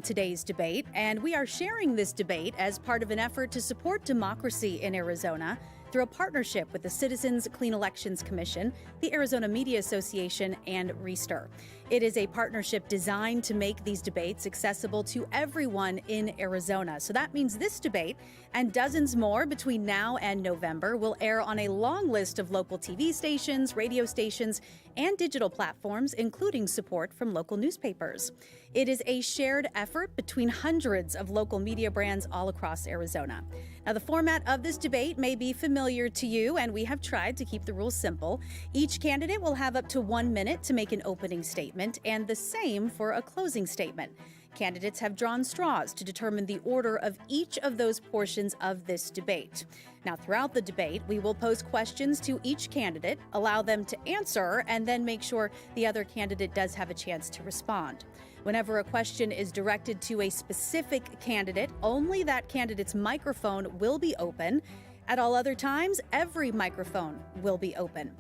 Today's debate, and we are sharing this debate as part of an effort to support democracy in Arizona through a partnership with the Citizens Clean Elections Commission, the Arizona Media Association, and Reister. It is a partnership designed to make these debates accessible to everyone in Arizona. So that means this debate and dozens more between now and November will air on a long list of local TV stations, radio stations, and digital platforms, including support from local newspapers. It is a shared effort between hundreds of local media brands all across Arizona. Now, the format of this debate may be familiar to you, and we have tried to keep the rules simple. Each candidate will have up to 1 minute to make an opening statement, and the same for a closing statement. Candidates have drawn straws to determine the order of each of those portions of this debate. Now, throughout the debate, we will pose questions to each candidate, allow them to answer, and then make sure the other candidate does have a chance to respond. Whenever a question is directed to a specific candidate, only that candidate's microphone will be open. At all other times, every microphone will be open.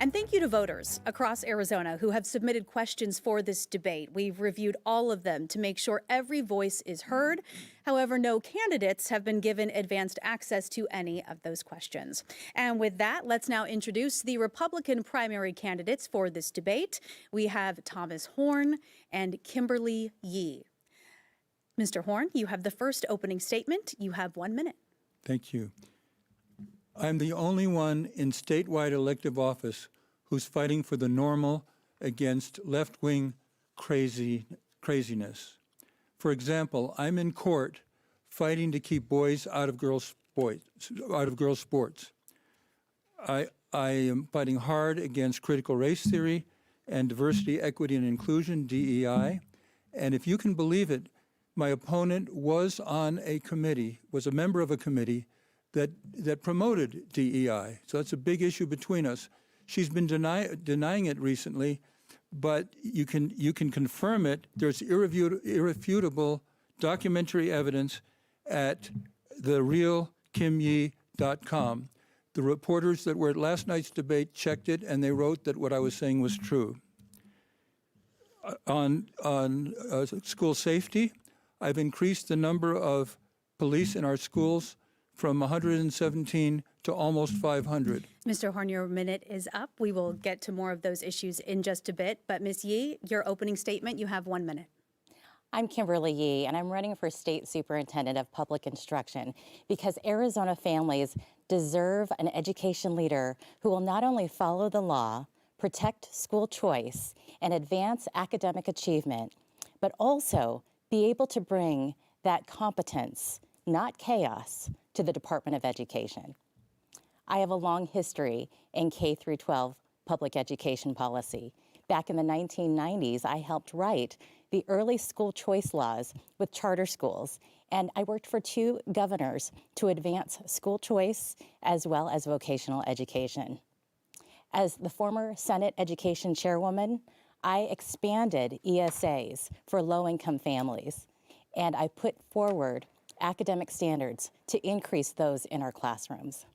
And thank you to voters across Arizona who have submitted questions for this debate. We've reviewed all of them to make sure every voice is heard. However, no candidates have been given advanced access to any of those questions. And with that, let's now introduce the Republican primary candidates for this debate. We have Thomas Horne and Kimberly Yee. Mr. Horne, you have the first opening statement. You have 1 minute. Thank you. I'm the only one in statewide elective office who's fighting for the normal against left-wing craziness. For example, I'm in court fighting to keep boys out of girls' sports. I am fighting hard against critical race theory and diversity, equity, and inclusion, DEI. And if you can believe it, my opponent was on a committee, was a member of a committee that promoted DEI. So that's a big issue between us. She's been denying it recently, but you can confirm it. There's irrefutable documentary evidence at therealkimyee.com. The reporters that were at last night's debate checked it, and they wrote that what I was saying was true. On school safety, I've increased the number of police in our schools from 117 to almost 500. Mr. Horne, your minute is up. We will get to more of those issues in just a bit. But Ms. Yee, your opening statement, you have 1 minute. I'm Kimberly Yee, and I'm running for State Superintendent of Public Instruction because Arizona families deserve an education leader who will not only follow the law, protect school choice, and advance academic achievement, but also be able to bring that competence, not chaos, to the Department of Education. I have a long history in K-12 public education policy. Back in the 1990s, I helped write the early school choice laws with charter schools, and I worked for 2 governors to advance school choice as well as vocational education. As the former Senate Education Chairwoman, I expanded ESAs for low-income families, and I put forward academic standards to increase those in our classrooms.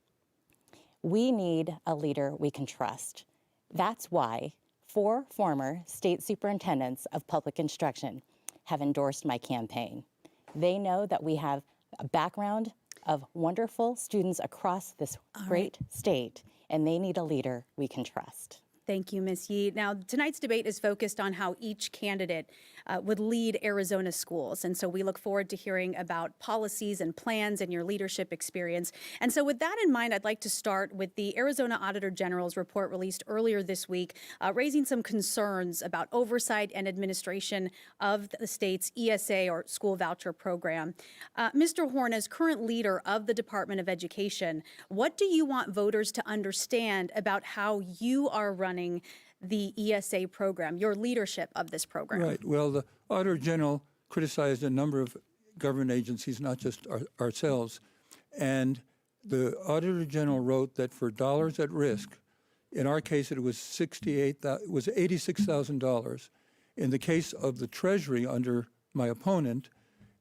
We need a leader we can trust. That's why 4 former state superintendents of public instruction have endorsed my campaign. They know that we have a background of wonderful students across this great state, and they need a leader we can trust. Thank you, Ms. Yee. Now, tonight's debate is focused on how each candidate would lead Arizona schools. And so we look forward to hearing about policies and plans and your leadership experience. And so with that in mind, I'd like to start with the Arizona Auditor General's report released earlier this week, raising some concerns about oversight and administration of the state's ESA or school voucher program. Mr. Horne, as current leader of the Department of Education, what do you want voters to understand about how you are running the ESA program, your leadership of this program? Right. Well, the Auditor General criticized a number of government agencies, not just ourselves. And the Auditor General wrote that for dollars at risk, in our case it was $86,000. In the case of the Treasury under my opponent,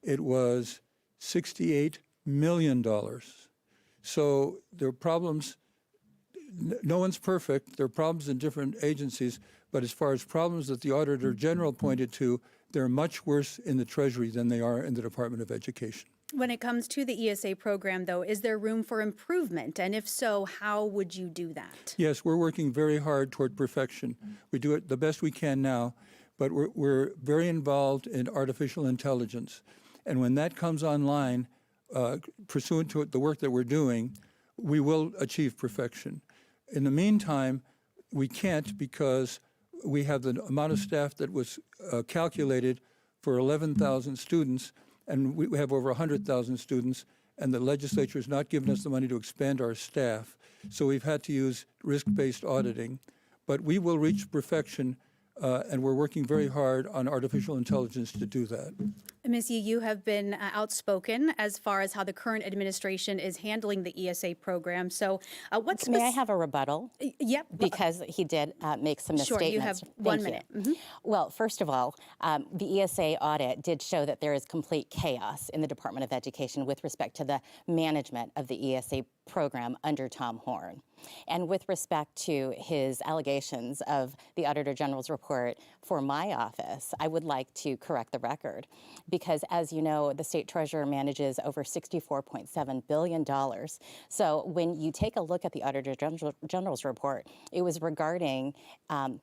it was $68 million. So there are problems. No one's perfect. There are problems in different agencies, but as far as problems that the Auditor General pointed to, They're much worse in the Treasury than they are in the Department of Education. When it comes to the ESA program, though, is there room for improvement? And if so, how would you do that? Yes, we're working very hard toward perfection. We do it the best we can now, but we're very involved in artificial intelligence. And when that comes online, pursuant to the work that we're doing, we will achieve perfection. In the meantime, we can't because we have the amount of staff that was calculated for 11,000 students, and we have over 100,000 students, and the legislature has not given us the money to expand our staff. So we've had to use risk-based auditing. But we will reach perfection, and we're working very hard on artificial intelligence to do that. Ms. Yee, you have been outspoken as far as how the current administration is handling the ESA program. So May I have a rebuttal? Yep. Because he did make some misstatements. Sure, you have 1 minute. Mm-hmm. Well, first of all, the ESA audit did show that there is complete chaos in the Department of Education with respect to the management of the ESA program under Tom Horne. And with respect to his allegations of the Auditor General's report for my office, I would like to correct the record because, as you know, the state treasurer manages over $64.7 billion. So when you take a look at the Auditor General's report, it was regarding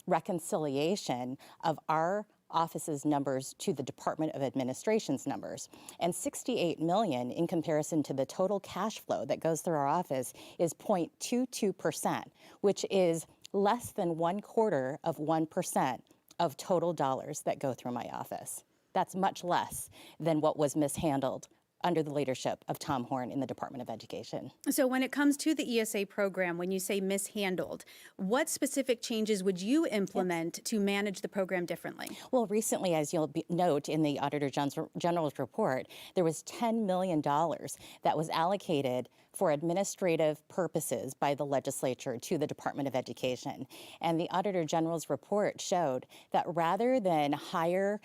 reconciliation of our office's numbers to the Department of Administration's numbers. And $68 million in comparison to the total cash flow that goes through our office is 0.22%, which is less than 1/4% of total dollars that go through my office. That's much less than what was mishandled under the leadership of Tom Horne in the Department of Education. So when it comes to the ESA program, when you say mishandled, what specific changes would you implement to manage the program differently? Well, recently, as you'll note in the Auditor General's report, there was $10 million that was allocated for administrative purposes by the legislature to the Department of Education. And the Auditor General's report showed that rather than hire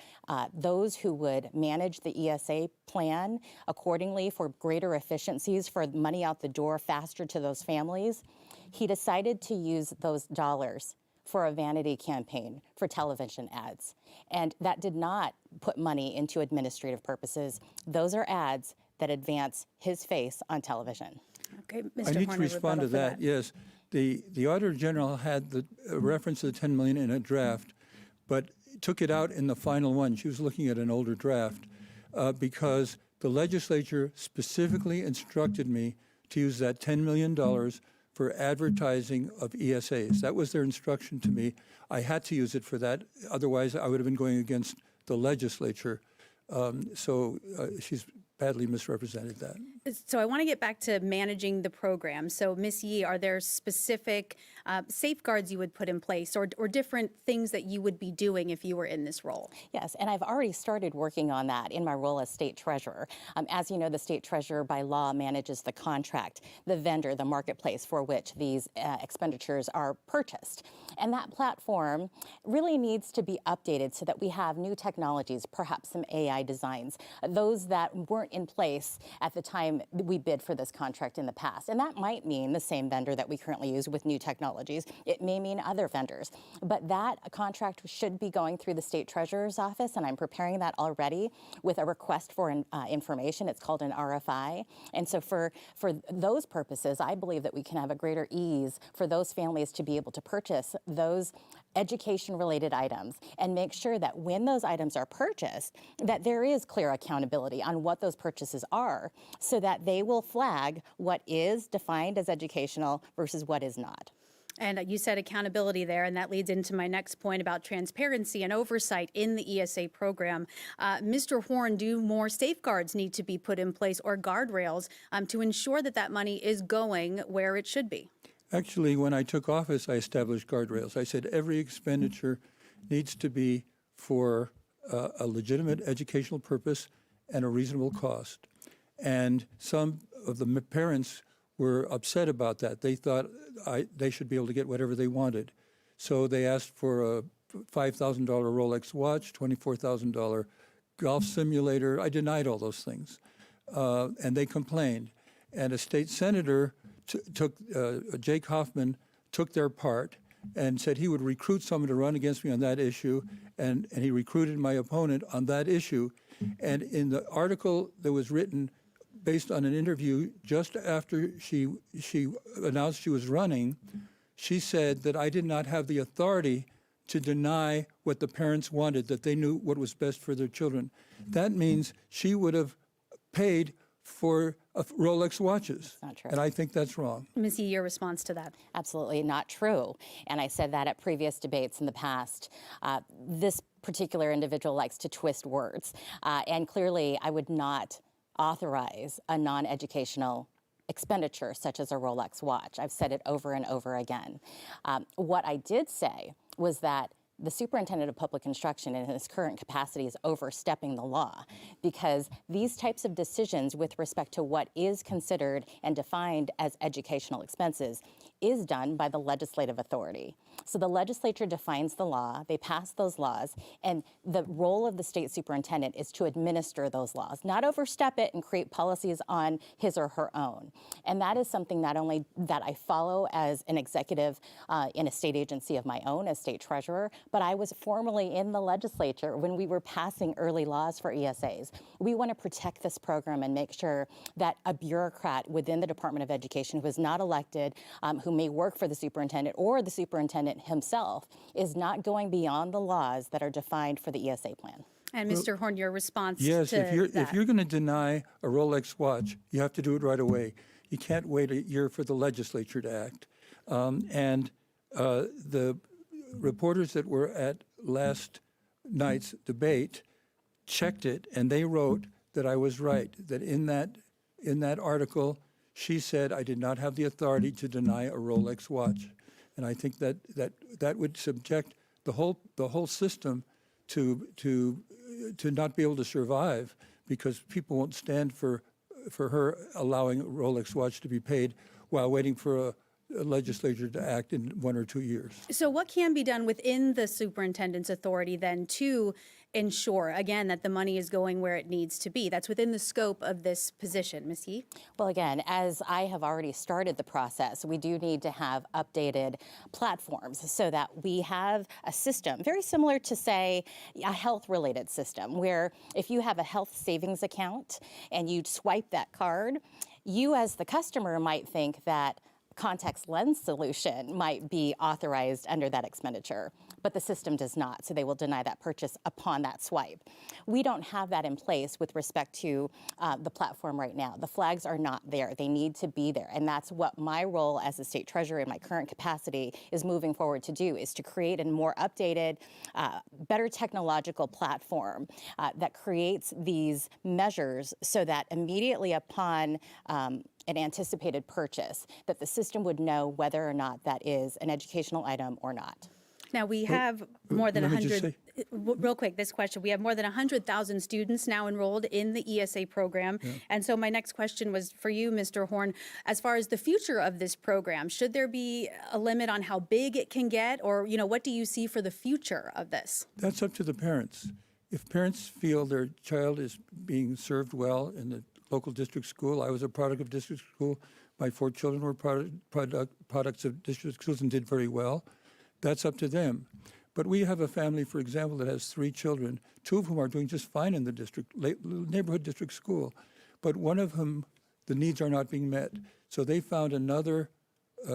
those who would manage the ESA plan accordingly for greater efficiencies, for money out the door faster to those families, he decided to use those dollars for a vanity campaign for television ads. And that did not put money into administrative purposes. Those are ads that advance his face on television. Okay, Mr. I need Horne, to respond to that. Yes, the Auditor General had the reference to the $10 million in a draft, but took it out in the final one. She was looking at an older draft because the legislature specifically instructed me to use that $10 million for advertising of ESAs. That was their instruction to me. I had to use it for that. Otherwise, I would have been going against the legislature. So she's badly misrepresented that. So I want to get back to managing the program. So Ms. Yee, are there specific safeguards you would put in place or different things that you would be doing if you were in this role? Yes, and I've already started working on that in my role as state treasurer. As you know, the state treasurer by law manages the contract, the vendor, the marketplace for which these expenditures are purchased. And that platform really needs to be updated so that we have new technologies, perhaps some AI designs, those that weren't in place at the time we bid for this contract in the past. And that might mean the same vendor that we currently use with new technologies. It may mean other vendors. But that contract should be going through the state treasurer's office, and I'm preparing that already with a request for information. It's called an RFI. And so for those purposes, I believe that we can have a greater ease for those families to be able to purchase those education-related items and make sure that when those items are purchased, that there is clear accountability on what those purchases are so that they will flag what is defined as educational versus what is not. And you said accountability there, and that leads into my next point about transparency and oversight in the ESA program. Mr. Horne, do more safeguards need to be put in place or guardrails to ensure that that money is going where it should be? Actually, when I took office, I established guardrails. I said every expenditure needs to be for a legitimate educational purpose and a reasonable cost. And some of the parents were upset about that. They thought they should be able to get whatever they wanted. So they asked for a $5,000 Rolex watch, $24,000 golf simulator. I denied all those things. And they complained. And a state senator Jake Hoffman took their part and said he would recruit someone to run against me on that issue, and he recruited my opponent on that issue. And in the article that was written based on an interview just after she announced she was running, she said that I did not have the authority to deny what the parents wanted, that they knew what was best for their children. That means she would have paid for Rolex watches. Not true. And I think that's wrong. Ms. Yee, your response to that? Absolutely not true. And I said that at previous debates in the past. This particular individual likes to twist words. And clearly, I would not authorize a non-educational expenditure such as a Rolex watch. I've said it over and over again. What I did say was that the Superintendent of Public Instruction in his current capacity is overstepping the law, because these types of decisions with respect to what is considered and defined as educational expenses is done by the legislative authority. So the legislature defines the law, they pass those laws, and the role of the state superintendent is to administer those laws, not overstep it and create policies on his or her own. And that is something not only that I follow as an executive in a state agency of my own as state treasurer, but I was formerly in the legislature when we were passing early laws for ESAs. We want to protect this program and make sure that a bureaucrat within the Department of Education who is not elected, who may work for the superintendent or the superintendent himself, is not going beyond the laws that are defined for the ESA plan. And Mr. Horne, your response yes, to if you're going to deny a Rolex watch, you have to do it right away. You can't wait a year for the legislature to act. The reporters that were at last night's debate checked it, and they wrote that I was right, that in that article, she said I did not have the authority to deny a Rolex watch. And I think that would subject the whole system to not be able to survive, because people won't stand for her allowing a Rolex watch to be paid while waiting for a legislature to act in 1 or 2 years. So what can be done within the superintendent's authority then to ensure, again, that the money is going where it needs to be? That's within the scope of this position. Ms. Yee? Well, again, as I have already started the process, we do need to have updated platforms so that we have a system very similar to, say, a health-related system, where if you have a health savings account and you swipe that card, you as the customer might think that contact lens solution might be authorized under that expenditure, but the system does not, so they will deny that purchase upon that swipe. We don't have that in place with respect to the platform right now. The flags are not there. They need to be there, and that's what my role as a state treasurer in my current capacity is moving forward to do, is to create a more updated, better technological platform that creates these measures so that immediately upon an anticipated purchase, that the system would know whether or not that is an educational item or not. Now, we have more than 100, real quick, this question, we have more than 100,000 students now enrolled in the ESA program. Yeah. And so my next question was for you, Mr. Horne, as far as the future of this program, should there be a limit on how big it can get, or, what do you see for the future of this? That's up to the parents. If parents feel their child is being served well in the local district school. I was a product of district school. My 4 children were products of district schools and did very well. That's up to them. But we have a family, for example, that has 3 children, 2 of whom are doing just fine in the neighborhood district school. But one of whom, the needs are not being met. So they found another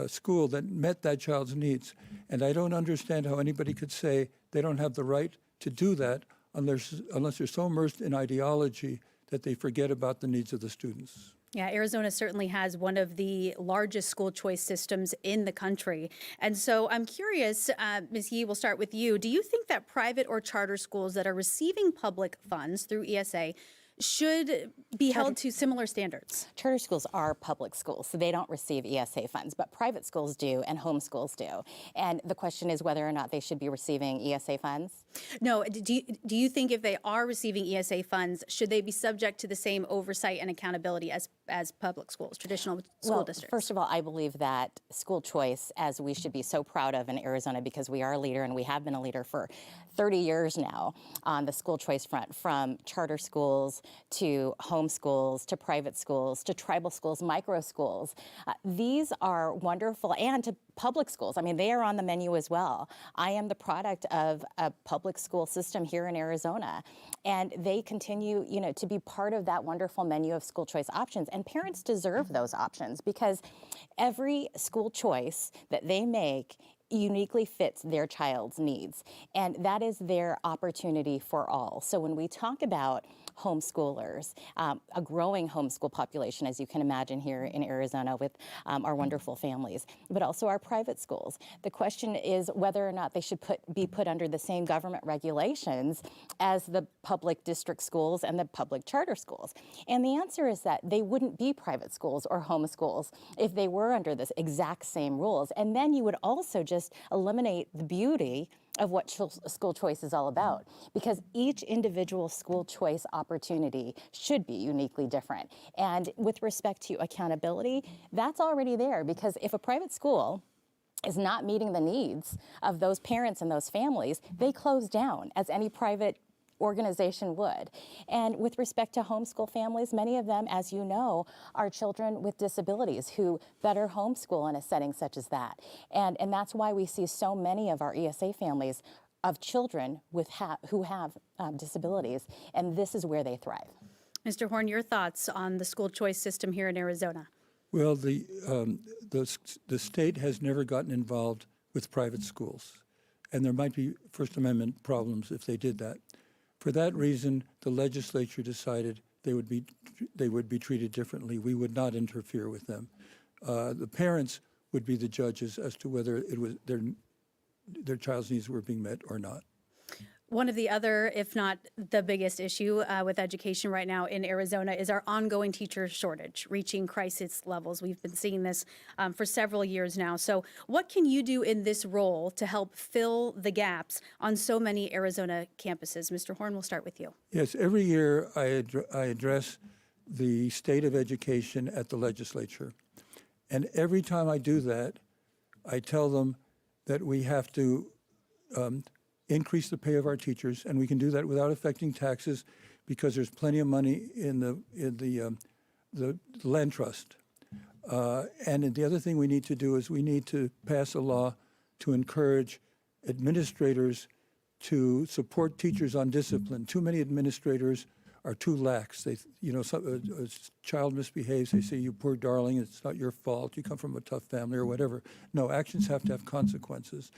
school that met that child's needs. And I don't understand how anybody could say they don't have the right to do that unless they're so immersed in ideology that they forget about the needs of the students. Yeah, Arizona certainly has one of the largest school choice systems in the country. And so I'm curious, Ms. Yee, we'll start with you. Do you think that private or charter schools that are receiving public funds through ESA should be held to similar standards? Charter schools are public schools, so they don't receive ESA funds, but private schools do and homeschools do. And the question is whether or not they should be receiving ESA funds? No, do you think if they are receiving ESA funds, should they be subject to the same oversight and accountability as public schools, traditional school districts? First of all, I believe that school choice, as we should be so proud of in Arizona, because we are a leader and we have been a leader for 30 years now on the school choice front, from charter schools to homeschools to private schools to tribal schools, micro schools. These are wonderful, and to public schools, I mean, they are on the menu as well. I am the product of a public school system here in Arizona, and they continue, to be part of that wonderful menu of school choice options. And parents deserve those options because every school choice that they make uniquely fits their child's needs. And that is their opportunity for all. So when we talk about homeschoolers, a growing homeschool population, as you can imagine here in Arizona with our wonderful families, but also our private schools. The question is whether or not they should be put under the same government regulations as the public district schools and the public charter schools. And the answer is that they wouldn't be private schools or homeschools if they were under this exact same rules. And then you would also just eliminate the beauty of what school choice is all about, because each individual school choice opportunity should be uniquely different. And with respect to accountability, that's already there, because if a private school is not meeting the needs of those parents and those families, they close down, as any private organization would. And with respect to homeschool families, many of them, as you know, are children with disabilities who better homeschool in a setting such as that. And that's why we see so many of our ESA families of children who have disabilities, and this is where they thrive. Mr. Horne, your thoughts on the school choice system here in Arizona? Well, the state has never gotten involved with private schools, and there might be First Amendment problems if they did that. For that reason, the legislature decided they would be treated differently. We would not interfere with them. The parents would be the judges as to whether it was their child's needs were being met or not. One of the other, if not the biggest issue with education right now in Arizona is our ongoing teacher shortage, reaching crisis levels. We've been seeing this for several years now. So what can you do in this role to help fill the gaps on so many Arizona campuses? Mr. Horne, we'll start with you. Yes, every year I address the state of education at the legislature. And every time I do that, I tell them that we have to increase the pay of our teachers, and we can do that without affecting taxes because there's plenty of money in the land trust. And the other thing we need to do is we need to pass a law to encourage administrators to support teachers on discipline. Too many administrators are too lax. They, a child misbehaves, they say, "You poor darling, it's not your fault. You come from a tough family," or whatever. No, actions have to have consequences.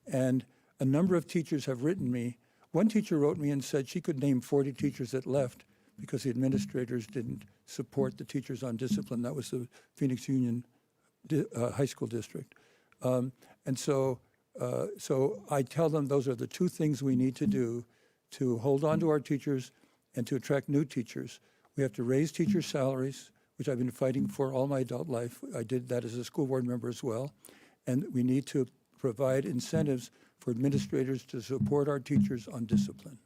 And a number of teachers have written me. One teacher wrote me and said she could name 40 teachers that left because the administrators didn't support the teachers on discipline. That was the Phoenix Union High School District. And so I tell them those are the two things we need to do to hold on to our teachers and to attract new teachers. We have to raise teacher salaries, which I've been fighting for all my adult life. I did that as a school board member as well. And we need to provide incentives for administrators to support our teachers on discipline.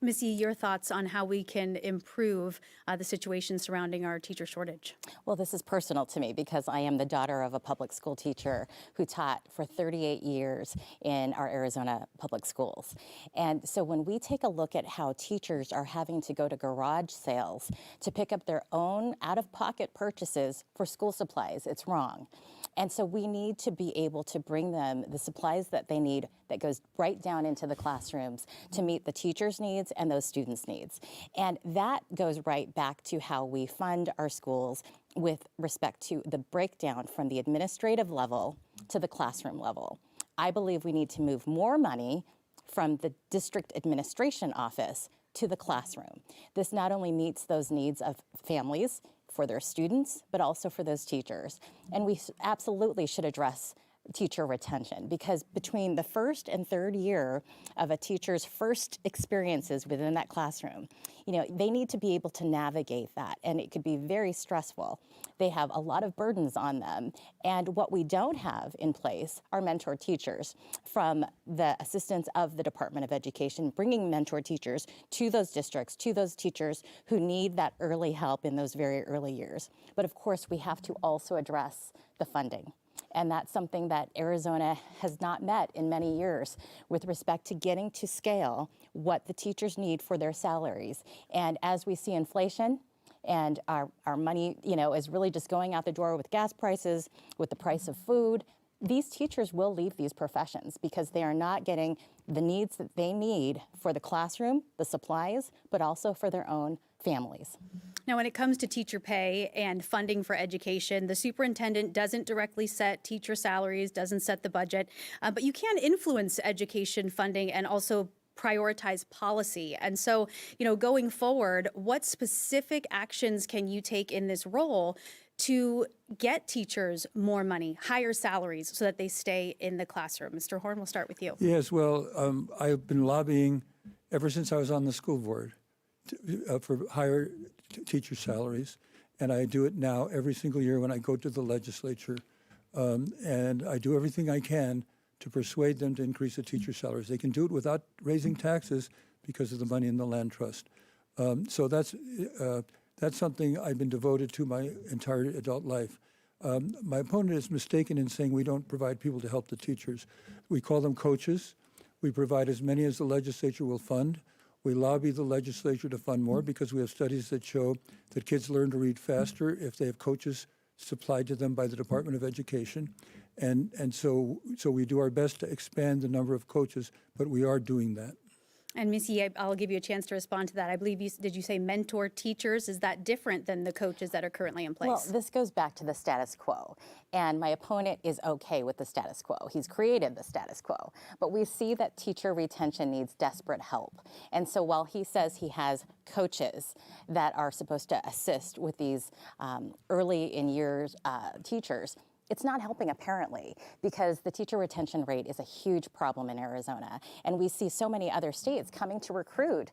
Ms. Yee, your thoughts on how we can improve the situation surrounding our teacher shortage? Well, this is personal to me because I am the daughter of a public school teacher who taught for 38 years in our Arizona public schools. And so when we take a look at how teachers are having to go to garage sales to pick up their own out-of-pocket purchases for school supplies, it's wrong. And so we need to be able to bring them the supplies that they need that goes right down into the classrooms to meet the teachers' needs and those students' needs. And that goes right back to how we fund our schools with respect to the breakdown from the administrative level to the classroom level. I believe we need to move more money from the district administration office to the classroom. This not only meets those needs of families for their students, but also for those teachers. And we absolutely should address teacher retention because between the first and third year of a teacher's first experiences within that classroom, they need to be able to navigate that, and it could be very stressful. They have a lot of burdens on them, and what we don't have in place are mentor teachers from the assistance of the Department of Education, bringing mentor teachers to those districts, to those teachers who need that early help in those very early years. But of course, we have to also address the funding. And that's something that Arizona has not met in many years with respect to getting to scale what the teachers need for their salaries. And as we see inflation and our money, is really just going out the door with gas prices, with the price of food, these teachers will leave these professions because they are not getting the needs that they need for the classroom, the supplies, but also for their own families. Now, when it comes to teacher pay and funding for education, the superintendent doesn't directly set teacher salaries, doesn't set the budget, but you can influence education funding and also prioritize policy. And so, going forward, what specific actions can you take in this role to get teachers more money, higher salaries, so that they stay in the classroom? Mr. Horne, we'll start with you. Yes, well, I've been lobbying ever since I was on the school board for higher teacher salaries, and I do it now every single year when I go to the legislature, and I do everything I can to persuade them to increase the teacher salaries. They can do it without raising taxes because of the money in the land trust. So that's something I've been devoted to my entire adult life. My opponent is mistaken in saying we don't provide people to help the teachers. We call them coaches. We provide as many as the legislature will fund. We lobby the legislature to fund more because we have studies that show that kids learn to read faster if they have coaches supplied to them by the Department of Education. And so we do our best to expand the number of coaches, but we are doing that. And Missy, I'll give you a chance to respond to that. I believe did you say mentor teachers? Is that different than the coaches that are currently in place? Well, this goes back to the status quo. And my opponent is okay with the status quo. He's created the status quo. But we see that teacher retention needs desperate help. And so while he says he has coaches that are supposed to assist with these early in years teachers, it's not helping, apparently, because the teacher retention rate is a huge problem in Arizona. And we see so many other states coming to recruit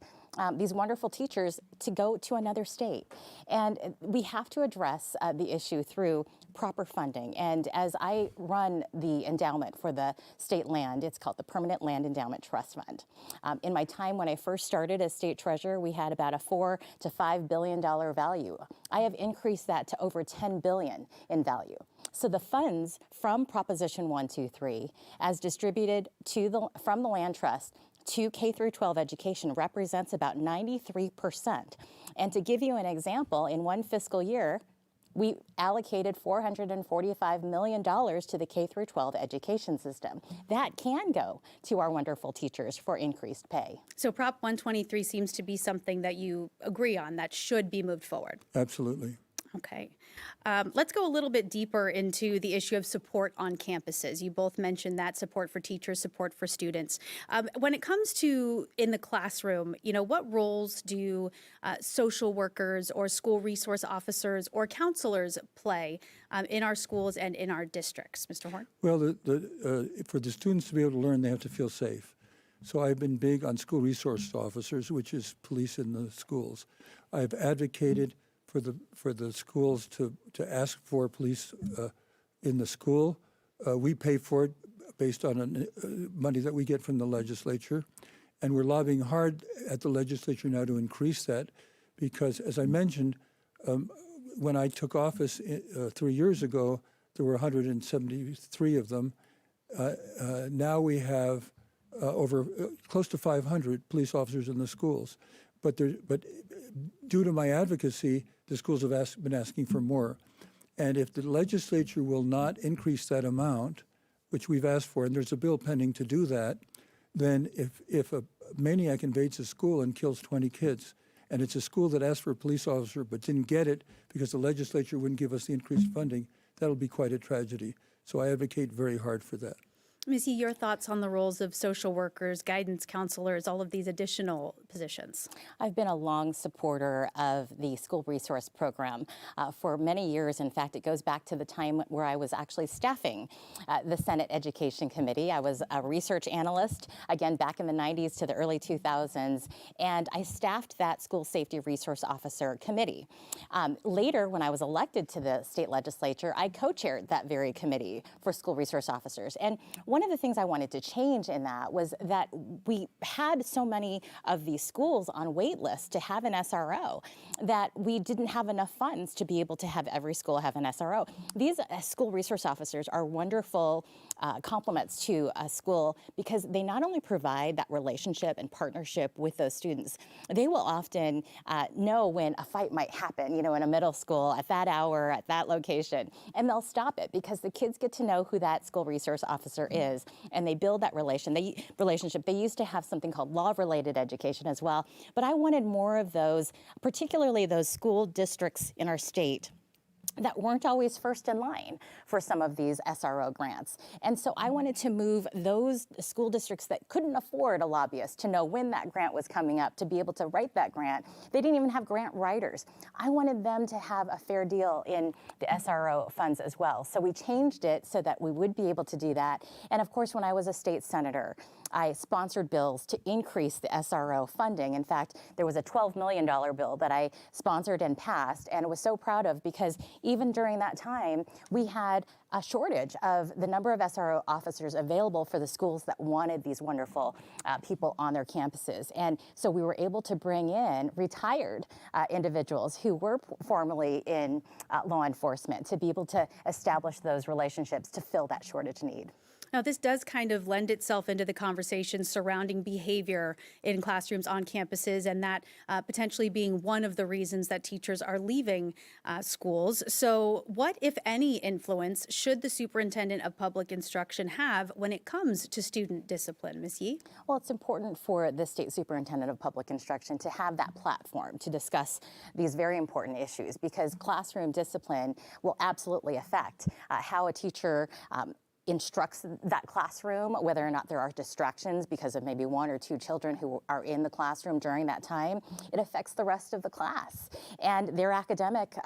these wonderful teachers to go to another state. And we have to address the issue through proper funding. And as I run the endowment for the state land, it's called the Permanent Land Endowment Trust Fund. In my time when I first started as state treasurer, we had about a $4 to $5 billion value. I have increased that to over $10 billion in value. So the funds from Proposition 123, as distributed from the land trust to K through 12 education, represents about 93%. And to give you an example, in one fiscal year, we allocated $445 million to the K through 12 education system. That can go to our wonderful teachers for increased pay. So Prop 123 seems to be something that you agree on that should be moved forward. Absolutely. Okay. Let's go a little bit deeper into the issue of support on campuses. You both mentioned that support for teachers, support for students. When it comes to in the classroom, what roles do social workers or school resource officers or counselors play in our schools and in our districts? Mr. Horne? Well, for the students to be able to learn, they have to feel safe. So I've been big on school resource officers, which is police in the schools. I've advocated for the schools to ask for police in the school. We pay for it based on money that we get from the legislature. And we're lobbying hard at the legislature now to increase that because, as I mentioned, when I took office 3 years ago, there were 173 of them. Now we have over close to 500 police officers in the schools. But due to my advocacy, the schools have been asking for more. And if the legislature will not increase that amount, which we've asked for, and there's a bill pending to do that, then if a maniac invades a school and kills 20 kids, and it's a school that asked for a police officer but didn't get it because the legislature wouldn't give us the increased funding, that'll be quite a tragedy. So I advocate very hard for that. Missy, your thoughts on the roles of social workers, guidance counselors, all of these additional positions? I've been a long supporter of the school resource program for many years. In fact, it goes back to the time where I was actually staffing the Senate Education Committee. I was a research analyst, again, back in the 90s to the early 2000s, and I staffed that school safety resource officer committee. Later, when I was elected to the state legislature, I co-chaired that very committee for school resource officers. And one of the things I wanted to change in that was that we had so many of these schools on wait lists to have an SRO that we didn't have enough funds to be able to have every school have an SRO. These school resource officers are wonderful complements to a school because they not only provide that relationship and partnership with those students, they will often know when a fight might happen, you know, in a middle school at that hour, at that location, and they'll stop it because the kids get to know who that school resource officer is, and they build that relationship. They used to have something called law-related education as well, but I wanted more of those, particularly those school districts in our state that weren't always first in line for some of these SRO grants. And so I wanted to move those school districts that couldn't afford a lobbyist to know when that grant was coming up, to be able to write that grant. They didn't even have grant writers. I wanted them to have a fair deal in the SRO funds as well. So we changed it so that we would be able to do that. And of course, when I was a state senator, I sponsored bills to increase the SRO funding. In fact, there was a $12 million bill that I sponsored and passed, and was so proud of because even during that time, we had a shortage of the number of SRO officers available for the schools that wanted these wonderful people on their campuses. And so we were able to bring in retired individuals who were formerly in law enforcement to be able to establish those relationships to fill that shortage need. Now, this does kind of lend itself into the conversation surrounding behavior in classrooms on campuses, and that potentially being one of the reasons that teachers are leaving schools. So what, if any, influence should the Superintendent of Public Instruction have when it comes to student discipline? Ms. Yee? Well, it's important for the State Superintendent of Public Instruction to have that platform to discuss these very important issues, because classroom discipline will absolutely affect how a teacher instructs that classroom, whether or not there are distractions because of maybe one or two children who are in the classroom during that time. It affects the rest of the class and their academic,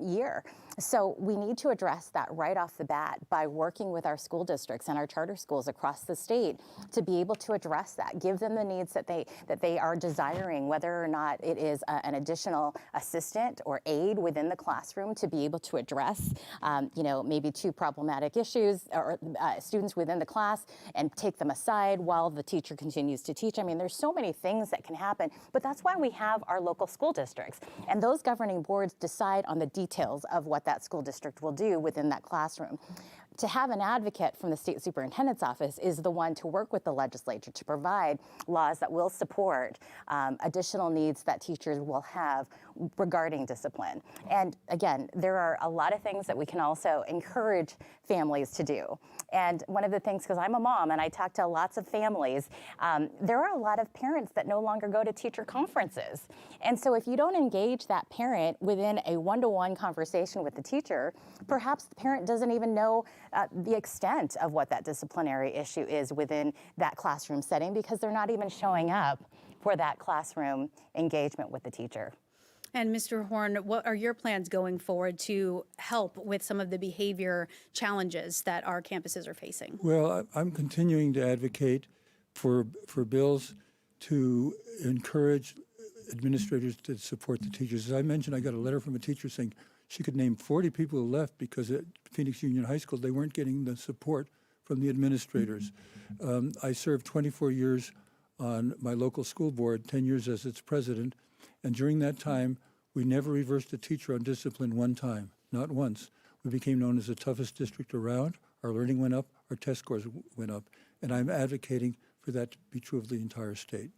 year. So we need to address that right off the bat by working with our school districts and our charter schools across the state to be able to address that, give them the needs that they are desiring, whether or not it is an additional assistant or aide within the classroom to be able to address, maybe two problematic issues or students within the class and take them aside while the teacher continues to teach. I mean, there's so many things that can happen, but that's why we have our local school districts. And those governing boards decide on the details of what that school district will do within that classroom. To have an advocate from the state superintendent's office is the one to work with the legislature to provide laws that will support additional needs that teachers will have regarding discipline. And again, there are a lot of things that we can also encourage families to do. And one of the things, because I'm a mom and I talk to lots of families, there are a lot of parents that no longer go to teacher conferences. And so if you don't engage that parent within a one-to-one conversation with the teacher, perhaps the parent doesn't even know the extent of what that disciplinary issue is within that classroom setting because they're not even showing up for that classroom engagement with the teacher. And Mr. Horne, what are your plans going forward to help with some of the behavior challenges that our campuses are facing? Well, I'm continuing to advocate for bills to encourage administrators to support the teachers. As I mentioned, I got a letter from a teacher saying she could name 40 people who left because at Phoenix Union High School, they weren't getting the support from the administrators. I served 24 years on my local school board, 10 years as its president, and during that time, we never reversed a teacher on discipline one time, not once. We became known as the toughest district around. Our learning went up, our test scores went up, and I'm advocating for that to be true of the entire state.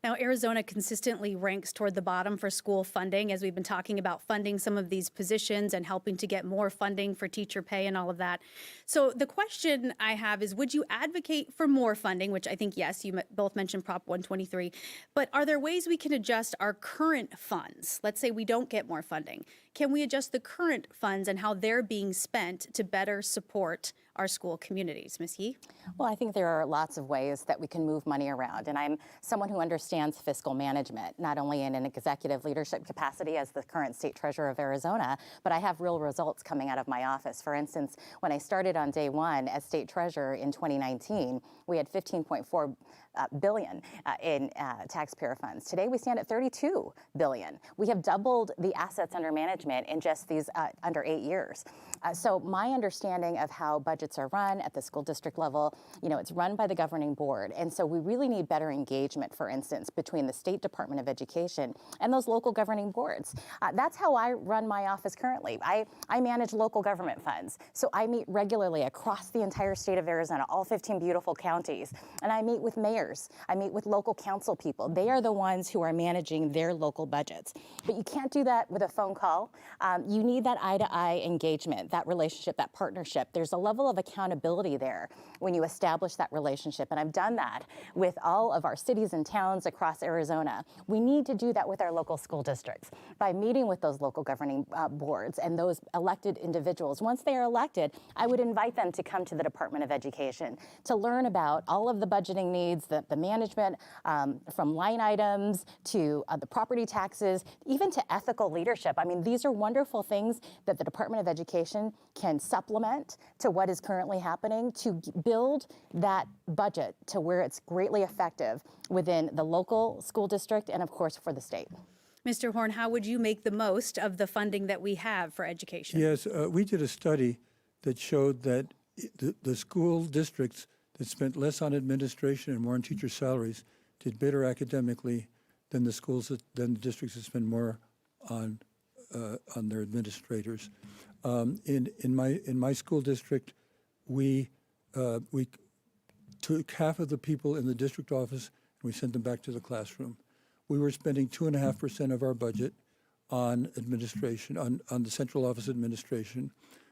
Now, Arizona consistently ranks toward the bottom for school funding, as we've been talking about funding some of these positions and helping to get more funding for teacher pay and all of that. So the question I have is, would you advocate for more funding, which I think, yes, you both mentioned Prop 123, but are there ways we can adjust our current funds? Let's say we don't get more funding. Can we adjust the current funds and how they're being spent to better support our school communities? Ms. Yee? Well, I think there are lots of ways that we can move money around, and I'm someone who understands fiscal management, not only in an executive leadership capacity as the current state treasurer of Arizona, but I have real results coming out of my office. For instance, when I started on day one as state treasurer in 2019, we had $15.4 billion in taxpayer funds. Today we stand at $32 billion. We have doubled the assets under management in just these under 8 years. So my understanding of how budgets budgets are run at the school district level, it's run by the governing board. And so we really need better engagement, for instance, between the State Department of Education and those local governing boards. That's how I run my office currently. I manage local government funds. So I meet regularly across the entire state of Arizona, all 15 beautiful counties. And I meet with mayors. I meet with local council people. They are the ones who are managing their local budgets. But you can't do that with a phone call. You need that eye-to-eye engagement, that relationship, that partnership. There's a level of accountability there when you establish that relationship. And I've done that with all of our cities and towns across Arizona. We need to do that with our local school districts by meeting with those local governing boards and those elected individuals. Once they are elected, I would invite them to come to the Department of Education to learn about all of the budgeting needs, the management from line items to the property taxes, even to ethical leadership. I mean, these are wonderful things that the Department of Education can supplement to what is currently happening to build that budget to where it's greatly effective within the local school district and, of course, for the state. Mr. Horne, how would you make the most of the funding that we have for education? Yes, we did a study that showed that the school districts that spent less on administration and more on teacher salaries did better academically than the districts that spend more on their administrators. In my school district, we took half of the people in the district office and we sent them back to the classroom. We were spending 2.5% of our budget on administration, on the central office administration.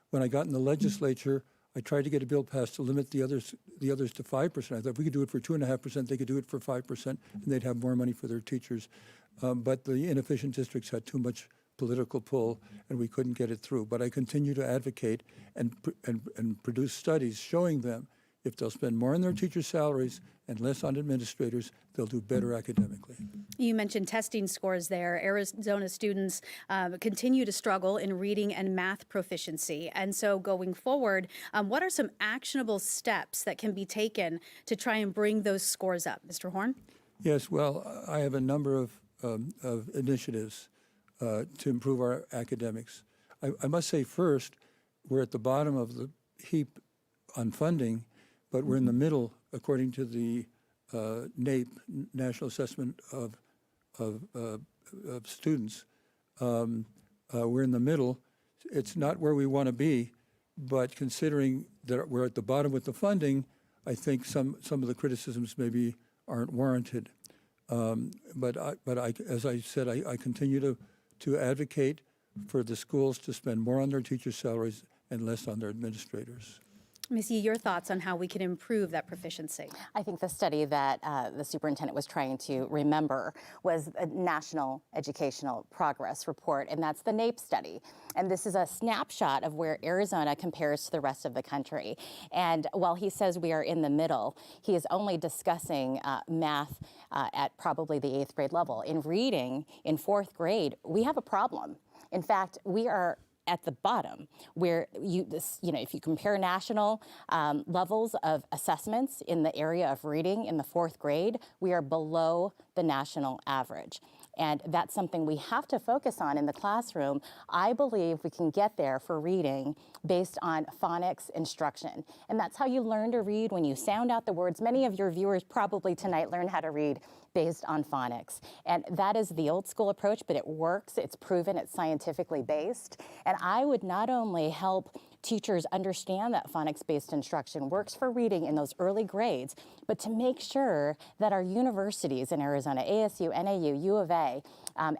When I got in the legislature, I tried to get a bill passed to limit the others to 5%. I thought if we could do it for 2.5%, they could do it for 5%, and they'd have more money for their teachers. But the inefficient districts had too much political pull, and we couldn't get it through. But I continue to advocate and produce studies showing them if they'll spend more on their teachers' salaries and less on administrators, they'll do better academically. You mentioned testing scores there. Arizona students continue to struggle in reading and math proficiency. And so going forward, what are some actionable steps that can be taken to try and bring those scores up? Mr. Horne? Yes, well, I have a number of initiatives to improve our academics. I must say first, we're at the bottom of the heap on funding, but we're in the middle, according to the NAEP, National Assessment of Students. We're in the middle. It's not where we want to be, but considering that we're at the bottom with the funding, I think some of the criticisms maybe aren't warranted. But as I said, I continue to advocate for the schools to spend more on their teachers' salaries and less on their administrators. Ms. Yee, your thoughts on how we can improve that proficiency? I think the study that the superintendent was trying to remember was a National Educational Progress Report, and that's the NAEP study. And this is a snapshot of where Arizona compares to the rest of the country. And while he says we are in the middle, he is only discussing math at probably the 8th grade level. In reading, in 4th grade, we have a problem. In fact, we are at the bottom, where if you compare national levels of assessments in the area of reading in the 4th grade, we are below the national average. And that's something we have to focus on in the classroom. I believe we can get there for reading based on phonics instruction. And that's how you learn to read, when you sound out the words. Many of your viewers probably tonight learn how to read based on phonics. And that is the old school approach, but it works, it's proven, it's scientifically based. And I would not only help teachers understand that phonics-based instruction works for reading in those early grades, but to make sure that our universities in Arizona, ASU, NAU, U of A,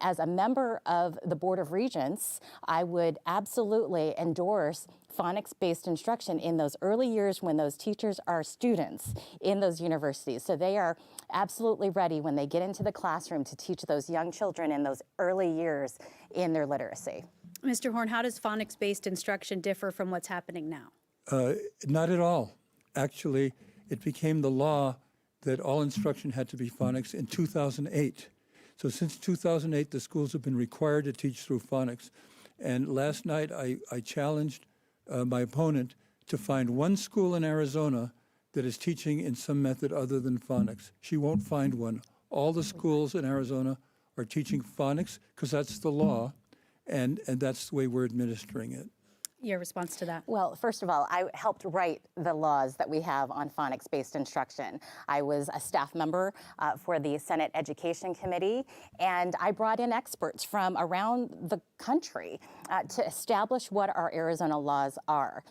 as a member of the Board of Regents, I would absolutely endorse phonics-based instruction in those early years when those teachers are students in those universities. So they are absolutely ready when they get into the classroom to teach those young children in those early years in their literacy. Mr. Horne, how does phonics-based instruction differ from what's happening now? Not at all. Actually, it became the law that all instruction had to be phonics in 2008. So since 2008, the schools have been required to teach through phonics. And last night, I challenged my opponent to find one school in Arizona that is teaching in some method other than phonics. She won't find one. All the schools in Arizona are teaching phonics because that's the law, and that's the way we're administering it. Your response to that? Well, first of all, I helped write the laws that we have on phonics-based instruction. I was a staff member for the Senate Education Committee, and I brought in experts from around the country to establish what our Arizona laws are.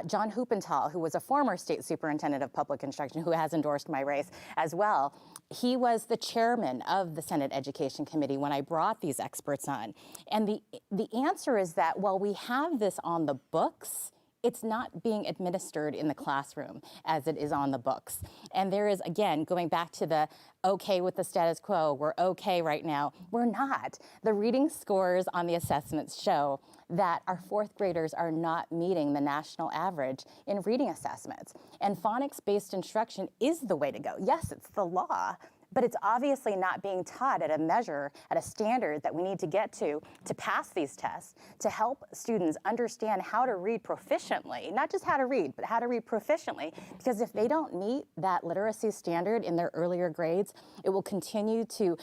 John Huppenthal, who was a former state superintendent of public instruction, who has endorsed my race as well, he was the chairman of the Senate Education Committee when I brought these experts on. And the answer is that while we have this on the books, it's not being administered in the classroom as it is on the books. And there is, again, going back to the okay with the status quo, we're okay right now. We're not. The reading scores on the assessments show that our fourth graders are not meeting the national average in reading assessments. And phonics-based instruction is the way to go. Yes, it's the law, but it's obviously not being taught at a measure, at a standard that we need to get to pass these tests, to help students understand how to read proficiently, not just how to read, but how to read proficiently, because if they don't meet that literacy standard in their earlier grades, it will continue to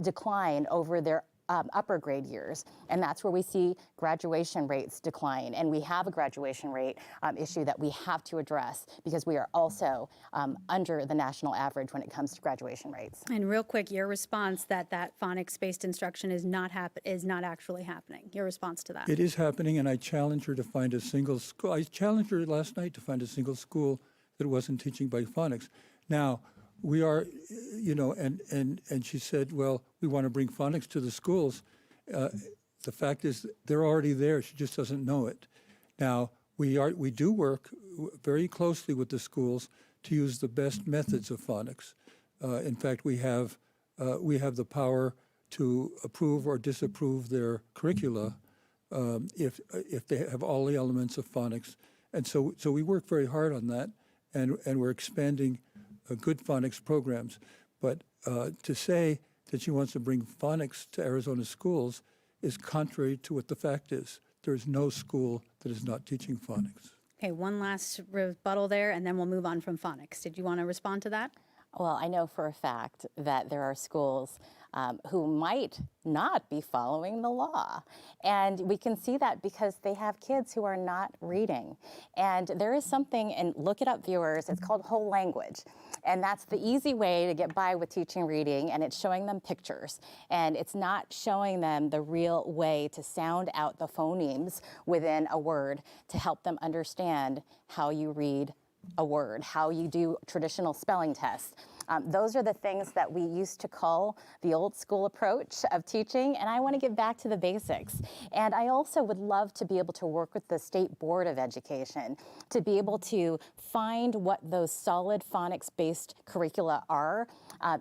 decline over their upper grade years. And that's where we see graduation rates decline. And we have a graduation rate issue that we have to address because we are also under the national average when it comes to graduation rates. And real quick, your response that phonics-based instruction is not actually happening. Your response to that? It is happening, and I challenge her to find a single school. I challenged her last night to find a single school that wasn't teaching by phonics. Now, we are, and she said, well, we want to bring phonics to the schools. The fact is they're already there. She just doesn't know it. Now, we do work very closely with the schools to use the best methods of phonics. In fact, we have the power to approve or disapprove their curricula if they have all the elements of phonics. And so we work very hard on that, and we're expanding good phonics programs. But to say that she wants to bring phonics to Arizona schools is contrary to what the fact is. There is no school that is not teaching phonics. Okay, one last rebuttal there, and then we'll move on from phonics. Did you want to respond to that? Well, I know for a fact that there are schools who might not be following the law. And we can see that because they have kids who are not reading. And there is something, and look it up, viewers, it's called whole language. And that's the easy way to get by with teaching reading, and it's showing them pictures. And it's not showing them the real way to sound out the phonemes within a word to help them understand how you read a word, how you do traditional spelling tests. Those are the things that we used to call the old school approach of teaching, and I want to get back to the basics. And I also would love to be able to work with the State Board of Education to be able to find what those solid phonics-based curricula are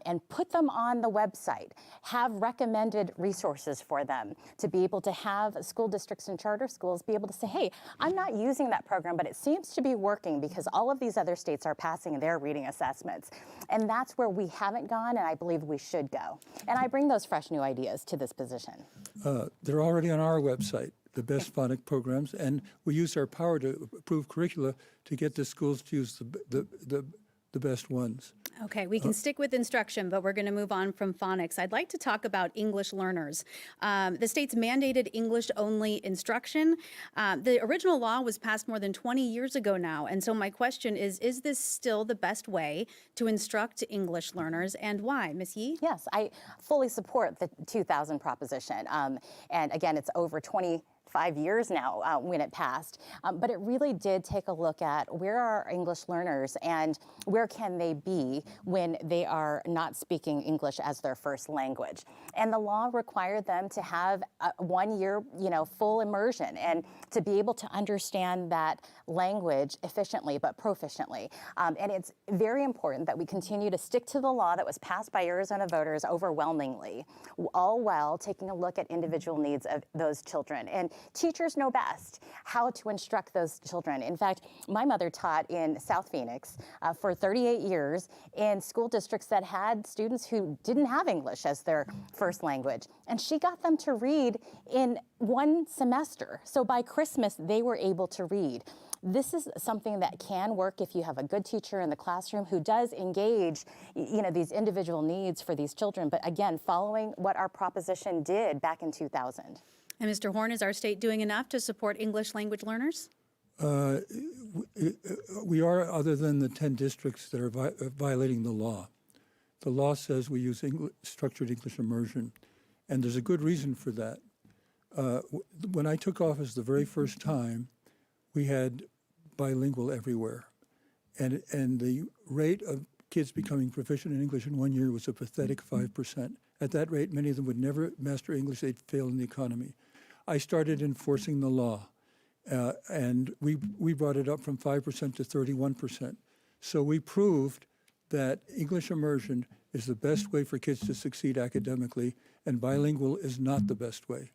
and put them on the website, have recommended resources for them to be able to have school districts and charter schools be able to say, hey, I'm not using that program, but it seems to be working because all of these other states are passing their reading assessments. And that's where we haven't gone, and I believe we should go. And I bring those fresh new ideas to this position. They're already on our website, the best phonic programs, and we use our power to approve curricula to get the schools to use the best ones. Okay, we can stick with instruction, but we're going to move on from phonics. I'd like to talk about English learners. The state's mandated English-only instruction. The original law was passed more than 20 years ago now, and so my question is this still the best way to instruct English learners, and why? Ms. Yee? Yes, I fully support the 2000 proposition, and again, it's over 25 years now when it passed. But it really did take a look at where are our English learners and where can they be when they are not speaking English as their first language. And the law required them to have a 1 year, full immersion and to be able to understand that language efficiently but proficiently. And it's very important that we continue to stick to the law that was passed by Arizona voters overwhelmingly, all while taking a look at individual needs of those children. And teachers know best how to instruct those children. In fact, my mother taught in South Phoenix for 38 years in school districts that had students who didn't have English as their first language. And she got them to read in one semester. So by Christmas, they were able to read. This is something that can work if you have a good teacher in the classroom who does engage, these individual needs for these children. But again, following what our proposition did back in 2000. And Mr. Horne, is our state doing enough to support English language learners? We are, other than the 10 districts that are violating the law. The law says we use structured English immersion, and there's a good reason for that. When I took office the very first time, we had bilingual everywhere, and the rate of kids becoming proficient in English in 1 year was a pathetic 5%. At that rate, many of them would never master English; they'd fail in the economy. I started enforcing the law, and we brought it up from 5% to 31%. So we proved that English immersion is the best way for kids to succeed academically, and bilingual is not the best way.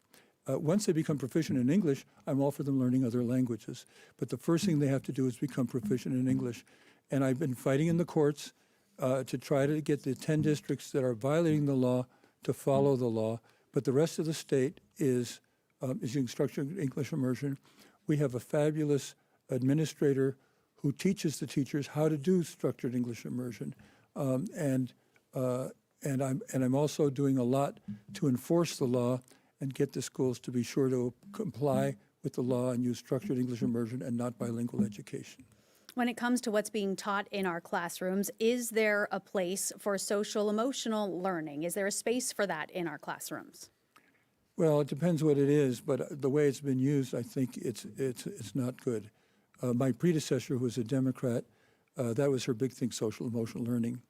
Once they become proficient in English, I'm all for them learning other languages. But the first thing they have to do is become proficient in English. And I've been fighting in the courts to try to get the 10 districts that are violating the law to follow the law. But the rest of the state is using structured English immersion. We have a fabulous administrator who teaches the teachers how to do structured English immersion. And I'm also doing a lot to enforce the law and get the schools to be sure to comply with the law and use structured English immersion and not bilingual education. When it comes to what's being taught in our classrooms, is there a place for social emotional learning? Is there a space for that in our classrooms? Well, it depends what it is, but the way it's been used, I think it's not good. My predecessor, who was a Democrat, that was her big thing, social emotional learning.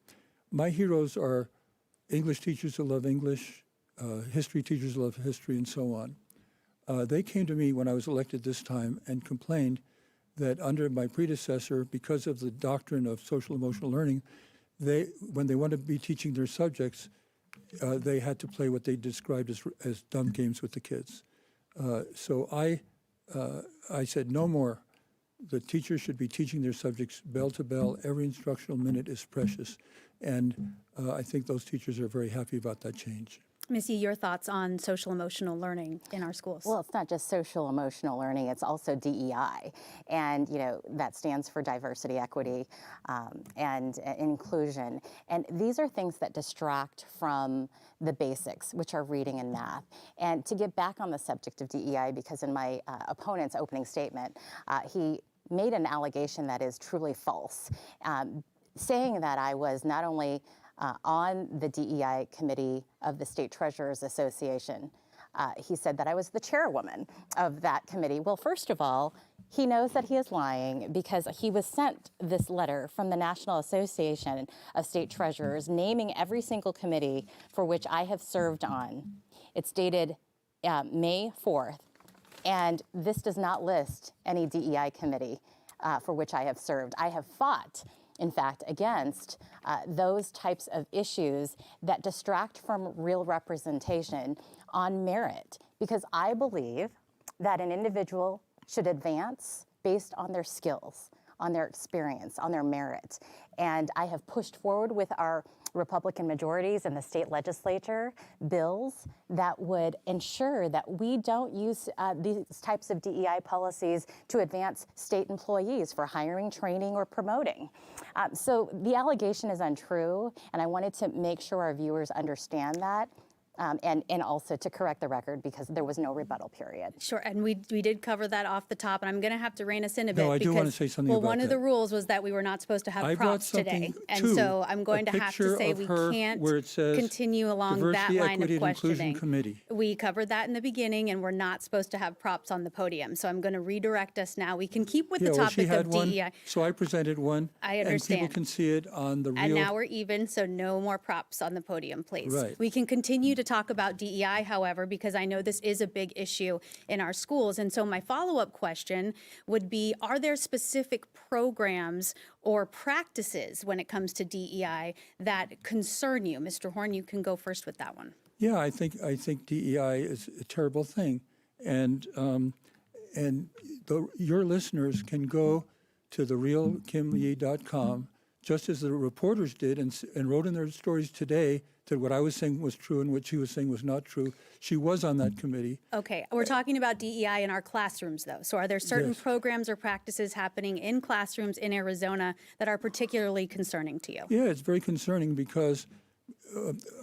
My heroes are English teachers who love English, history teachers who love history, and so on. They came to me when I was elected this time and complained that under my predecessor, because of the doctrine of social emotional learning, when they wanted to be teaching their subjects, they had to play what they described as dumb games with the kids. So I said, no more. The teachers should be teaching their subjects bell to bell. Every instructional minute is precious. And I think those teachers are very happy about that change. Ms. Yee, your thoughts on social emotional learning in our schools? Well, it's not just social emotional learning, it's also DEI. And, that stands for diversity, equity, and inclusion. And these are things that distract from the basics, which are reading and math. And to get back on the subject of DEI, because in my opponent's opening statement, he made an allegation that is truly false, saying that I was not only on the DEI committee of the State Treasurers Association. He said that I was the chairwoman of that committee. Well, first of all, he knows that he is lying because he was sent this letter from the National Association of State Treasurers naming every single committee for which I have served on. It's dated May 4th, and this does not list any DEI committee for which I have served. I have fought, in fact, against those types of issues that distract from real representation on merit, because I believe that an individual should advance based on their skills, on their experience, on their merit. And I have pushed forward with our Republican majorities in the state legislature bills that would ensure that we don't use these types of DEI policies to advance state employees for hiring, training, or promoting. So the allegation is untrue, and I wanted to make sure our viewers understand that. And also to correct the record because there was no rebuttal period. Sure, and we did cover that off the top, and I'm going to have to rein us in a bit. No, I do want to say something about that. Well, one of the rules was that we were not supposed to have props today, and so I'm going to have to say we can't continue along that line of questioning. We covered that in the beginning, and we're not supposed to have props on the podium, so I'm going to redirect us now. We can keep with the topic of DEI. So I presented one. I understand. And people can see it on the real. And now we're even, so no more props on the podium, please. Right. We can continue to talk about DEI, however, because I know this is a big issue in our schools. And so my follow-up question would be, are there specific programs or practices when it comes to DEI that concern you? Mr. Horne, you can go first with that one. Yeah, I think DEI is a terrible thing. And your listeners can go to therealkimberly.com, just as the reporters did and wrote in their stories today that what I was saying was true and what she was saying was not true. She was on that committee. Okay, we're talking about DEI in our classrooms, though. So are there certain programs or practices happening in classrooms in Arizona that are particularly concerning to you? Yeah, it's very concerning because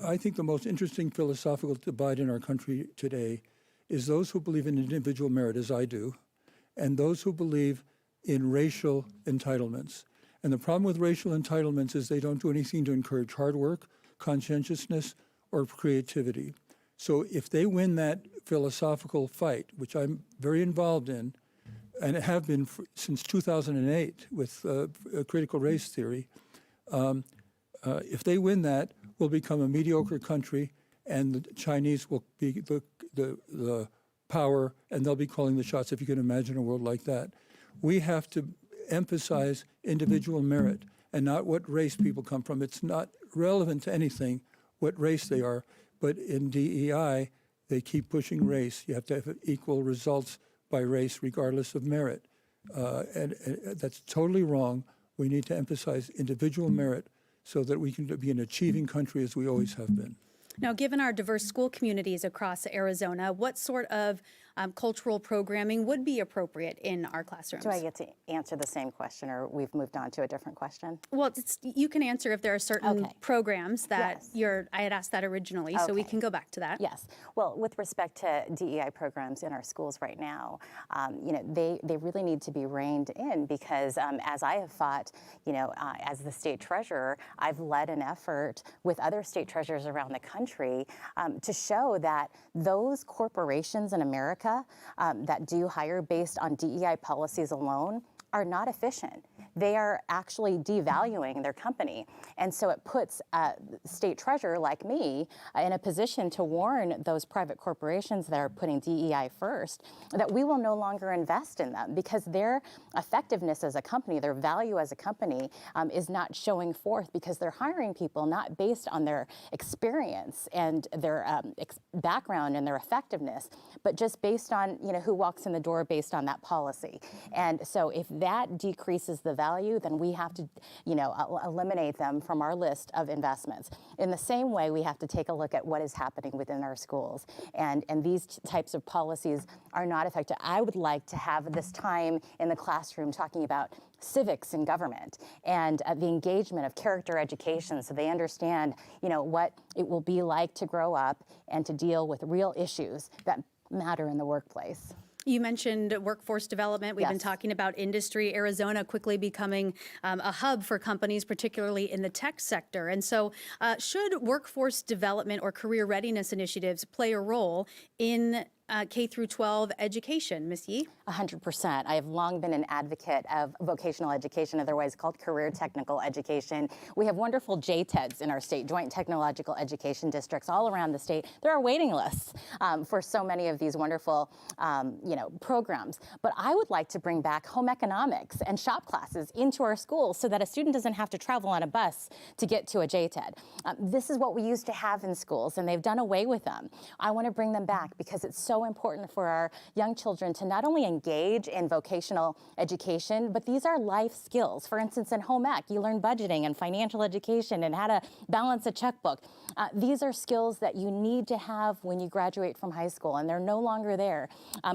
I think the most interesting philosophical debate in our country today is those who believe in individual merit, as I do, and those who believe in racial entitlements. And the problem with racial entitlements is they don't do anything to encourage hard work, conscientiousness, or creativity. So if they win that philosophical fight, which I'm very involved in, and have been since 2008 with critical race theory, if they win that, we'll become a mediocre country, and the Chinese will be the power, and they'll be calling the shots, if you can imagine a world like that. We have to emphasize individual merit and not what race people come from. It's not relevant to anything what race they are, but in DEI, they keep pushing race. You have to have equal results by race regardless of merit. And that's totally wrong. We need to emphasize individual merit so that we can be an achieving country as we always have been. Now, given our diverse school communities across Arizona, what sort of cultural programming would be appropriate in our classrooms? Do I get to answer the same question, or we've moved on to a different question? Well, you can answer if there are certain programs that Yes. I had asked that originally, so we can go back to that. Yes. Well, with respect to DEI programs in our schools right now, they really need to be reined in because as I have fought, as the state treasurer, I've led an effort with other state treasurers around the country to show that those corporations in America that do hire based on DEI policies alone are not efficient. They are actually devaluing their company. And so it puts a state treasurer like me in a position to warn those private corporations that are putting DEI first that we will no longer invest in them because their effectiveness as a company, their value as a company is not showing forth because they're hiring people not based on their experience and their background and their effectiveness, but just based on who walks in the door based on that policy. And so if that decreases the value, then we have to, eliminate them from our list of investments. In the same way, we have to take a look at what is happening within our schools. And these types of policies are not effective. I would like to have this time in the classroom talking about civics in government and the engagement of character education so they understand, what it will be like to grow up and to deal with real issues that matter in the workplace. You mentioned workforce development. We've been talking about industry. Arizona quickly becoming a hub for companies, particularly in the tech sector. And so should workforce development or career readiness initiatives play a role in K through 12 education, Ms. Yee? 100%. I have long been an advocate of vocational education, otherwise called career technical education. We have wonderful JTEDs in our state, Joint Technological Education Districts, all around the state. There are waiting lists for so many of these wonderful, programs. But I would like to bring back home economics and shop classes into our schools so that a student doesn't have to travel on a bus to get to a JTED. This is what we used to have in schools, and they've done away with them. I want to bring them back because it's so important for our young children to not only engage in vocational education, but these are life skills. For instance, in home ec, you learn budgeting and financial education and how to balance a checkbook. These are skills that you need to have when you graduate from high school, and they're no longer there.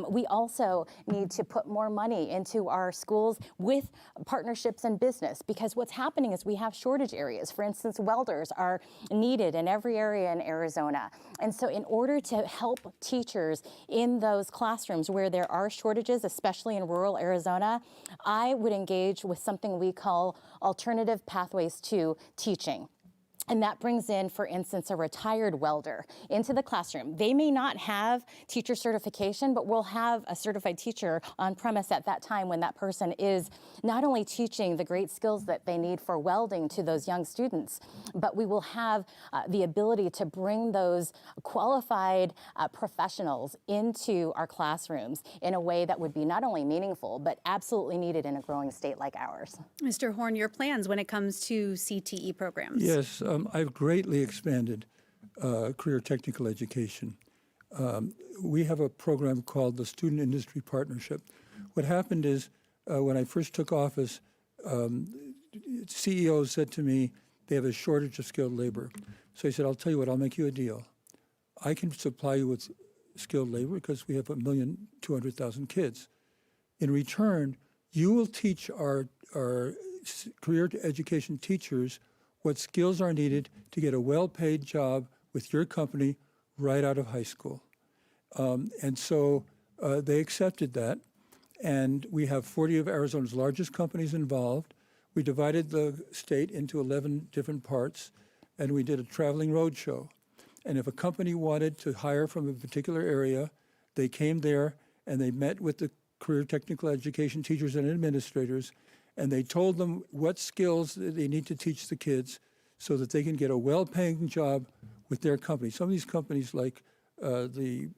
We also need to put more money into our schools with partnerships and business, because what's happening is we have shortage areas. For instance, welders are needed in every area in Arizona. And so in order to help teachers in those classrooms where there are shortages, especially in rural Arizona, I would engage with something we call alternative pathways to teaching. And that brings in, for instance, a retired welder into the classroom. They may not have teacher certification, but we'll have a certified teacher on premise at that time when that person is not only teaching the great skills that they need for welding to those young students, but we will have the ability to bring those qualified professionals into our classrooms in a way that would be not only meaningful, but absolutely needed in a growing state like ours. Mr. Horne, your plans when it comes to CTE programs? Yes. I've greatly expanded career technical education. We have a program called the Student Industry Partnership. What happened is when I first took office, CEOs said to me, they have a shortage of skilled labor. So I said, I'll tell you what, I'll make you a deal. I can supply you with skilled labor because we have 1,200,000 kids. In return, you will teach our career education teachers what skills are needed to get a well-paid job with your company right out of high school. And so they accepted that. And we have 40 of Arizona's largest companies involved. We divided the state into 11 different parts, and we did a traveling road show. And if a company wanted to hire from a particular area, they came there and they met with the career technical education teachers and administrators, and they told them what skills they need to teach the kids so that they can get a well-paying job with their company. Some of these companies, like the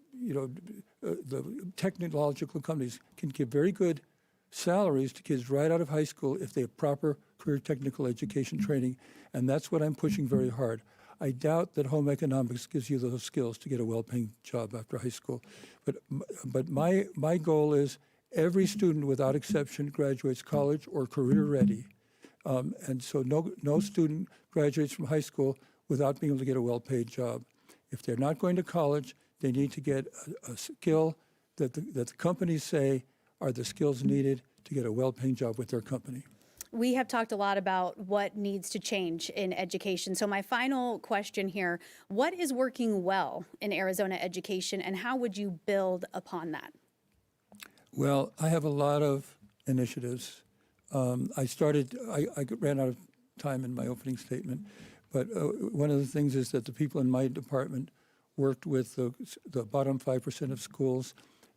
technological companies, can give very good salaries to kids right out of high school if they have proper career technical education training, and that's what I'm pushing very hard. I doubt that home economics gives you those skills to get a well-paying job after high school, but my goal is every student without exception graduates college or career ready, and so no student graduates from high school without being able to get a well-paid job. If they're not going to college, they need to get a skill that the companies say are the skills needed to get a well-paying job with their company. We have talked a lot about what needs to change in education. So my final question here, what is working well in Arizona education, and how would you build upon that? Well, I have a lot of initiatives. I ran out of time in my opening statement, but one of the things is that the people in my department worked with the bottom 5% of schools,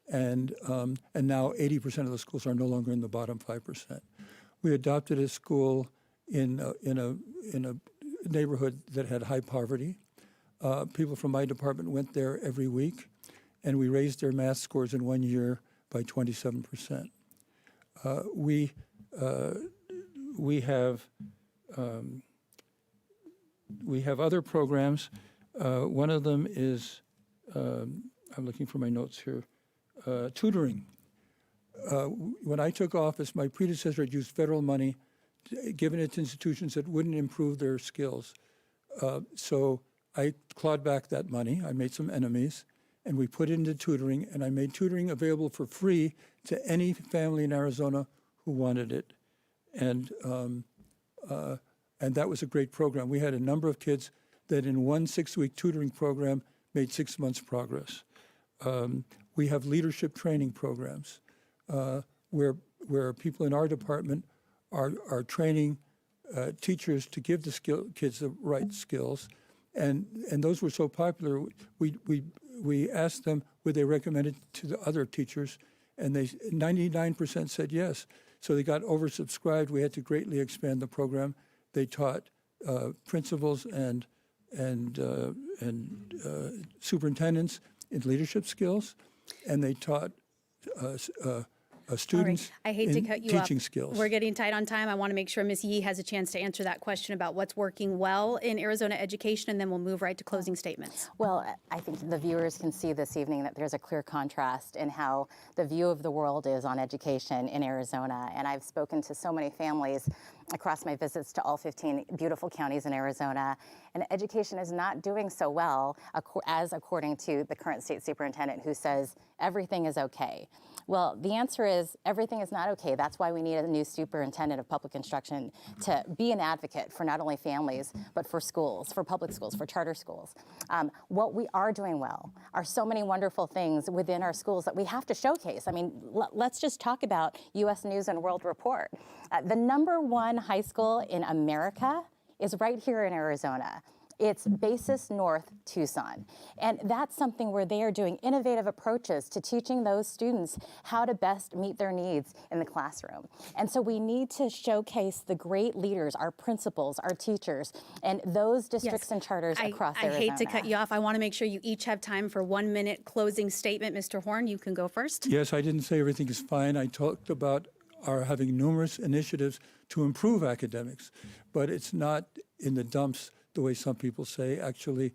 and now 80% of the schools are no longer in the bottom 5%. We adopted a school in a neighborhood that had high poverty. People from my department went there every week, and we raised their math scores in 1 year by 27%. We have other programs. One of them is, I'm looking for my notes here, tutoring. When I took office, my predecessor had used federal money given it to institutions that wouldn't improve their skills. So I clawed back that money. I made some enemies, and we put it into tutoring, and I made tutoring available for free to any family in Arizona who wanted it. And that was a great program. We had a number of kids that in one 6-week tutoring program made 6 months progress. We have leadership training programs where people in our department are training teachers to give the kids the right skills. And those were so popular, we asked them would they recommend it to the other teachers, and 99% said yes. So they got oversubscribed. We had to greatly expand the program. They taught principals and superintendents in leadership skills, and they taught students I hate to cut you teaching off. skills. We're getting tight on time. I want to make sure Ms. Yee has a chance to answer that question about what's working well in Arizona education, and then we'll move right to closing statements. Well, I think the viewers can see this evening that there's a clear contrast in how the view of the world is on education in Arizona. And I've spoken to so many families across my visits to all 15 beautiful counties in Arizona, and education is not doing so well, as according to the current state superintendent, who says everything is okay. Well, the answer is everything is not okay. That's why we need a new superintendent of public instruction to be an advocate for not only families, but for schools, for public schools, for charter schools. What we are doing well are so many wonderful things within our schools that we have to showcase. I mean, let's just talk about U.S. News and World Report. The #1 high school in America is right here in Arizona. It's Basis North Tucson. And that's something where they are doing innovative approaches to teaching those students how to best meet their needs in the classroom. And so we need to showcase the great leaders, our principals, our teachers, and those districts and charters across Arizona. I hate to cut you off. I want to make sure you each have time for 1 minute closing statement. Mr. Horne, you can go first. Yes, I didn't say everything is fine. I talked about our having numerous initiatives to improve academics, but it's not in the dumps the way some people say. Actually,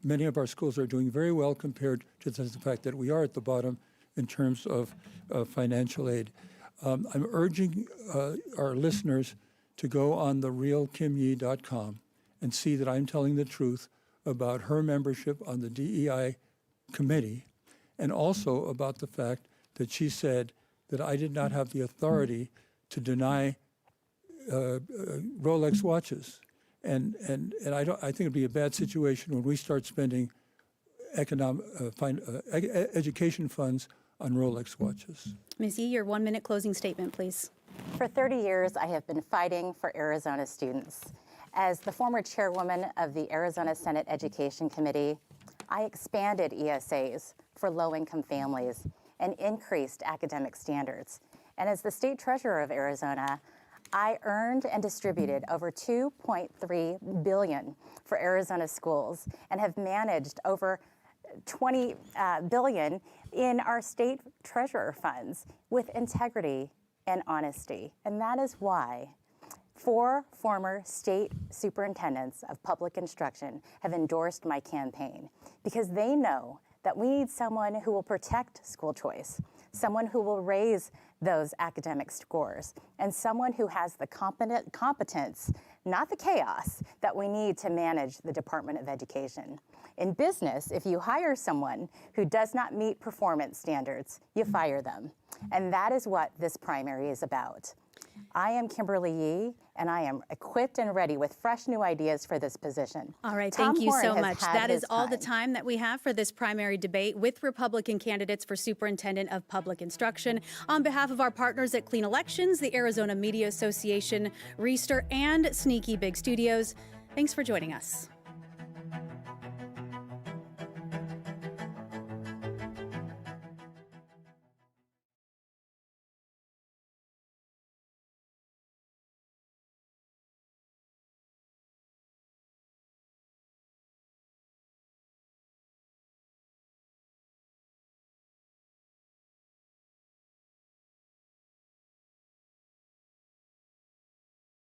many of our schools are doing very well compared to the fact that we are at the bottom in terms of financial aid. I'm urging our listeners to go on therealkimyee.com and see that I'm telling the truth about her membership on the DEI committee, and also about the fact that she said that I did not have the authority to deny Rolex watches. And I think it'd be a bad situation when we start spending education funds on Rolex watches. Ms. Yee, your 1-minute closing statement, please. For 30 years, I have been fighting for Arizona students. As the former chairwoman of the Arizona Senate Education Committee, I expanded ESAs for low-income families and increased academic standards. And as the state treasurer of Arizona, I earned and distributed over $2.3 billion for Arizona schools and have managed over $20 billion in our state treasurer funds with integrity and honesty. And that is why 4 former state superintendents of public instruction have endorsed my campaign, because they know that we need someone who will protect school choice, someone who will raise those academic scores, and someone who has the competence, not the chaos, that we need to manage the Department of Education. In business, if you hire someone who does not meet performance standards, you fire them. And that is what this primary is about. I am Kimberly Yee, and I am equipped and ready with fresh new ideas for this position. All right, Tom thank you Horne so has much. had That his is all the time that we have for this primary debate with Republican candidates for Superintendent of Public Instruction. On behalf of our partners at Clean Elections, the Arizona Media Association, Reister, and Sneaky Big Studios, thanks for joining us.